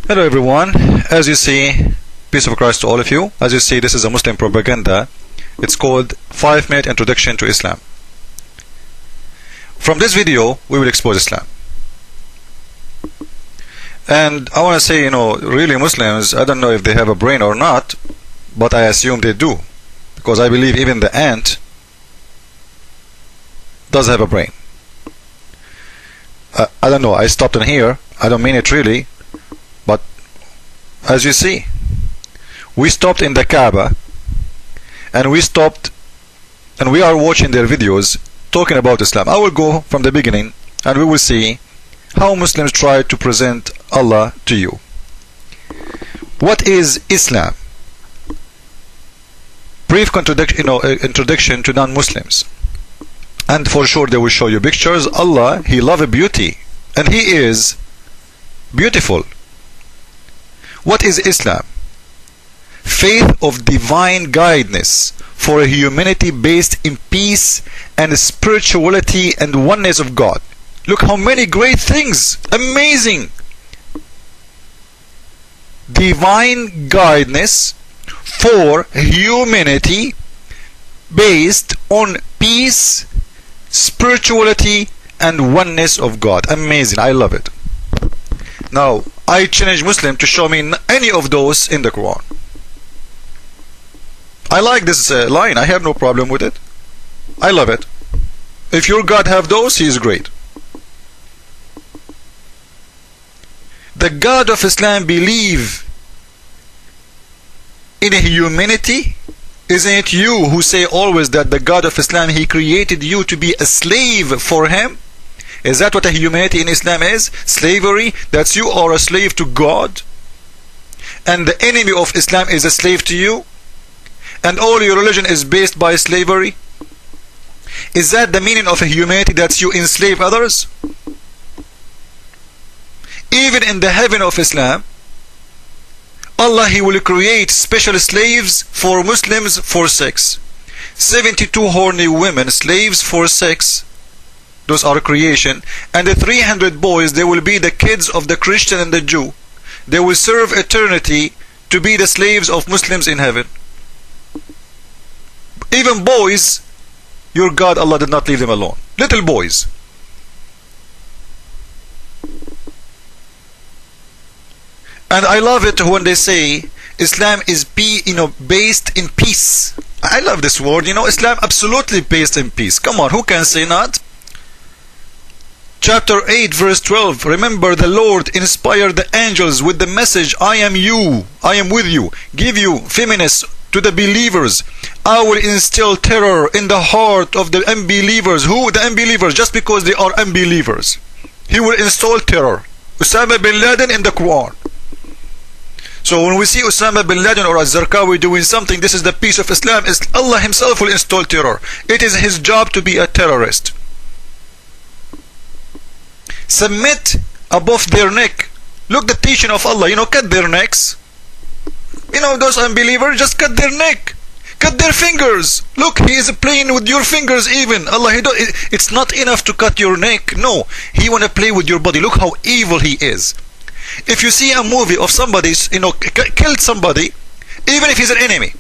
Hello everyone, as you see, peace of Christ to all of you. As you see, this is a Muslim propaganda. It's called 5-minute introduction to Islam. From this video we will expose Islam. And I want to say, really Muslims, I don't know if they have a brain or not, but I assume they do, because I believe even the ant does have a brain. I don't know, I stopped in here, I don't mean it really. But as you see, we stopped in the Kaaba and we are watching their videos talking about Islam. I will go from the beginning and we will see how Muslims try to present Allah to you. What is Islam? Brief introduction to non-Muslims. And for sure they will show you pictures. Allah, He loves beauty and He is beautiful. What is Islam? Faith of divine guidance for a humanity based in peace and spirituality and oneness of God. Look how many great things! Amazing! Divine guidance for humanity based on peace, spirituality and oneness of God. Amazing! I love it. Now, I challenge Muslim to show me any of those in the Quran. I like this line. I have no problem with it. I love it. If your God have those, He is great. The God of Islam believe in humanity. Isn't it you who say always that the God of Islam, He created you to be a slave for Him? Is that what a humanity in Islam is? Slavery? That you are a slave to God? And the enemy of Islam is a slave to you? And all your religion is based by slavery? Is that the meaning of a humanity, that you enslave others? Even in the heaven of Islam, Allah, He will create special slaves for Muslims for sex. 72 horny women, slaves for sex. Those are creation. And the 300 boys, they will be the kids of the Christian and the Jew. They will serve eternity to be the slaves of Muslims in heaven. Even boys, your God Allah did not leave them alone. Little boys. And I love it when they say Islam is based in peace. I love this word. Islam absolutely based in peace. Come on, who can say not? Chapter 8 verse 12. Remember, the Lord inspired the angels with the message, I am with you, give you firmness to the believers. I will instill terror in the heart of the unbelievers. Who? The unbelievers, just because they are unbelievers. He will install terror. Usama bin Laden in the Quran. So when we see Usama bin Laden or Az-Zarqawi doing something, this is the peace of Islam. Allah Himself will install terror. It is His job to be a terrorist. Submit above their neck. Look, the teaching of Allah, cut their necks. Those unbelievers, just cut their neck, cut their fingers. Look, He is playing with your fingers even. Allah, it's not enough to cut your neck. No, He want to play with your body. Look how evil He is. If you see a movie of somebody, killed somebody, even if he's an enemy.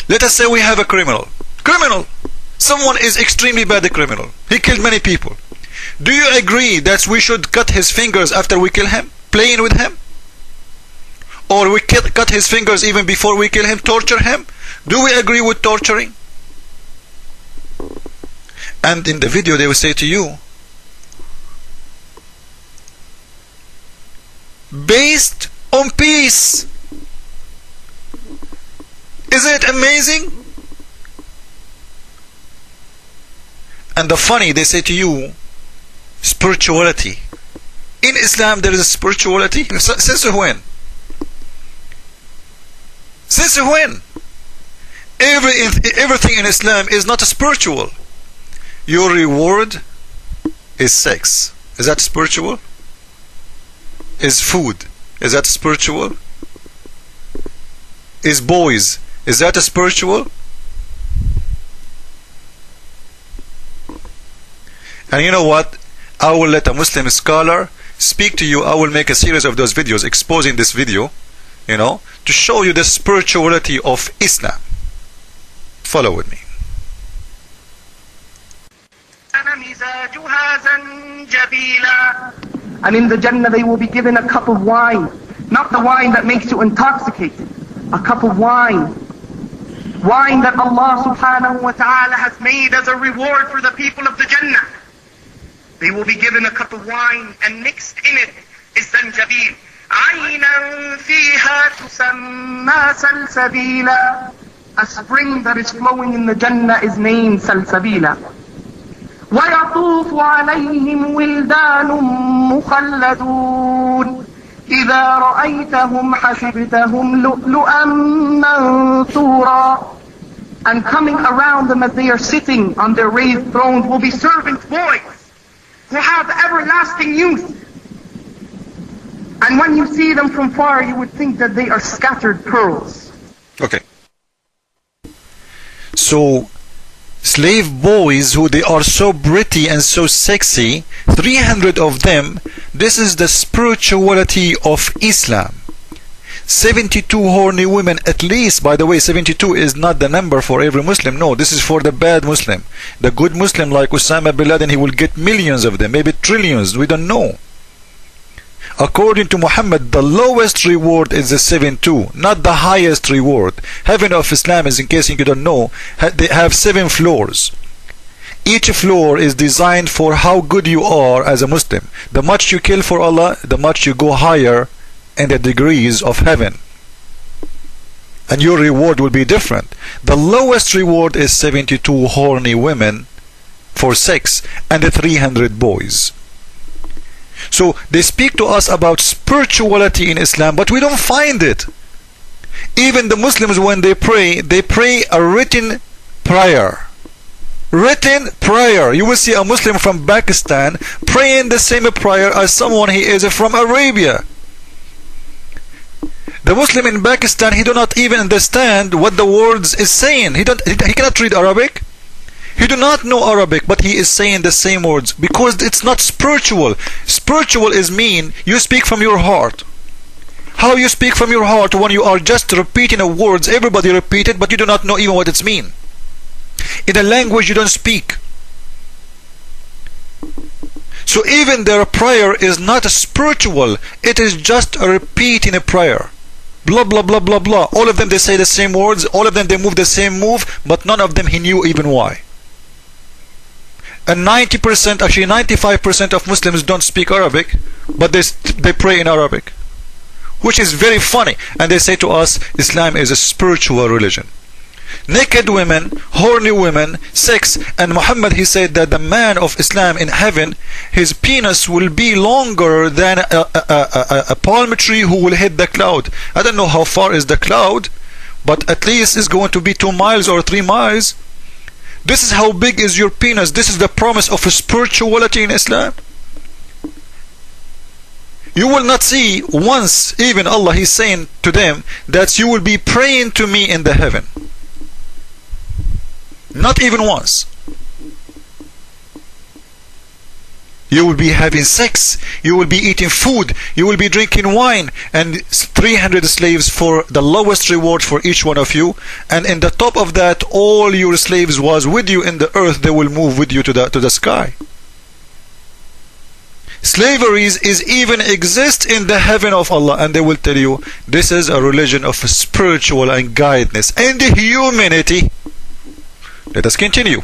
Let us say we have a criminal. Someone is extremely bad, a criminal. He killed many people. Do you agree that we should cut his fingers after we kill him? Playing with him? Or we cut his fingers even before we kill him, torture him? Do we agree with torturing? And in the video they will say to you, based on peace. Isn't it amazing? And the funny, they say to you, spirituality. In Islam there is a spirituality. Since when? Since when? Everything in Islam is not spiritual. Your reward is sex. Is that spiritual? Is food? Is that spiritual? Is boys? Is that spiritual? And you know what? I will let a Muslim scholar speak to you. I will make a series of those videos exposing this video, to show you the spirituality of Islam. Follow with me. And in the Jannah they will be given a cup of wine, not the wine that makes you intoxicated, a cup of wine that Allah subhanahu wa ta'ala has made as a reward for the people of the Jannah. They will be given a cup of wine, and mixed in it is zanjabil. عَيْنًا فِيهَا تُسَمَّى سَلْسَبِيلًا. A spring that is flowing in the Jannah is named Salsabila. وَيَطُوفُ عَلَيْهِمْ وِلْدَانٌ مُخَلَّدُونَ إِذَا رَأَيْتَهُمْ حَسِبْتَهُمْ لُؤْلُؤًا مَنْثُورًا. And coming around them as they are sitting on their raised thrones will be servant boys who have everlasting youth. And when you see them from far, you would think that they are scattered pearls. Okay. So, slave boys who they are so pretty and so sexy, 300 of them, this is the spirituality of Islam. 72 horny women at least. By the way, 72 is not the number for every Muslim. No, this is for the bad Muslim. The good Muslim like Osama bin Laden, he will get millions of them, maybe trillions, we don't know. According to Muhammad, the lowest reward is the 72, not the highest reward. Heaven of Islam is, in case you don't know, they have 7 floors. Each floor is designed for how good you are as a Muslim. The much you kill for Allah, the much you go higher in the degrees of heaven. And your reward will be different. The lowest reward is 72 horny women for sex and the 300 boys. So they speak to us about spirituality in Islam, but we don't find it. Even the Muslims, when they pray a written prayer. Written prayer. You will see a Muslim from Pakistan praying the same prayer as someone he is from Arabia. The Muslim in Pakistan, he do not even understand what the words is saying. He cannot read Arabic. He do not know Arabic, but he is saying the same words because it's not spiritual. Spiritual is mean you speak from your heart. How you speak from your heart when you are just repeating a words, everybody repeat it, but you do not know even what it's mean. In a language you don't speak. So even their prayer is not spiritual, it is just a repeating a prayer. Blah blah blah blah blah. All of them they say the same words, all of them they move the same move, but none of them he knew even why. And 90%, actually 95% of Muslims don't speak Arabic, but they pray in Arabic, which is very funny. And they say to us, Islam is a spiritual religion. Naked women, horny women, sex, and Muhammad, he said that the man of Islam in heaven, his penis will be longer than a palm tree who will hit the cloud. I don't know how far is the cloud, but at least it's going to be 2 miles or 3 miles. This is how big is your penis. This is the promise of spirituality in Islam. You will not see once, even Allah, He's saying to them that you will be praying to me in the heaven. Not even once. You will be having sex, you will be eating food, you will be drinking wine, and 300 slaves for the lowest reward for each one of you. And in the top of that, all your slaves was with you in the earth, they will move with you to the sky. Slavery is even exist in the heaven of Allah, and they will tell you this is a religion of spiritual and guidance and humanity. Let us continue.